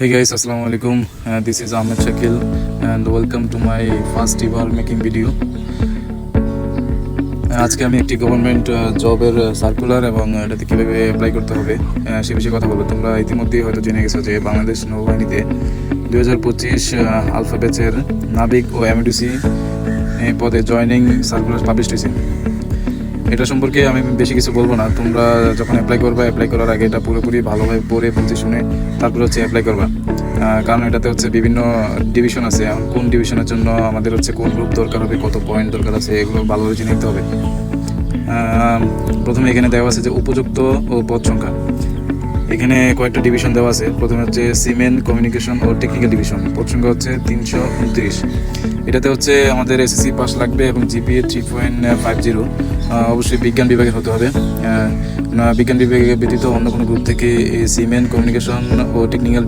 Hey guys, Assalamu alaikum. This is Ahmed Shakil and welcome to my first ever making video. আজকে আমি একটি government জবের circular এবং এটাতে কীভাবে অ্যাপ্লাই করতে হবে সে বিষয়ে কথা বলবো। তোমরা ইতিমধ্যেই হয়তো জেনে গেছো যে বাংলাদেশ নৌবাহিনীতে 2025 আলফা ব্যাচের নাবিক ও এমডিসি পদে জয়নিং সার্কুলার পাবলিশ হয়েছে। এটা সম্পর্কে আমি বেশি কিছু বলবো না। তোমরা যখন অ্যাপ্লাই করার আগে এটা পুরোপুরি ভালোভাবে পড়ে বুঝে শুনে তারপরে অ্যাপ্লাই করবা, কারণ এটাতে বিভিন্ন ডিভিশন আছে। কোন ডিভিশনের জন্য আমাদের কোন গ্রুপ দরকার হবে, কত পয়েন্ট দরকার আছে, এগুলো ভালোভাবে জেনে নিতে হবে। প্রথমে এখানে দেওয়া আছে যে উপযুক্ত ও পদ সংখ্যা। এখানে কয়েকটা ডিভিশন দেওয়া আছে। প্রথমে সিমেন্ট, কমিউনিকেশন ও টেকনিক্যাল ডিভিশন। পদ সংখ্যা 329। এটাতে আমাদের এসএসসি পাস লাগবে এবং জিপিএ 3.50। অবশ্যই বিজ্ঞান বিভাগের হতে হবে। বিজ্ঞান বিভাগে ব্যতীত অন্য কোনো গ্রুপ থেকে সিমেন্ট, কমিউনিকেশন ও টেকনিক্যাল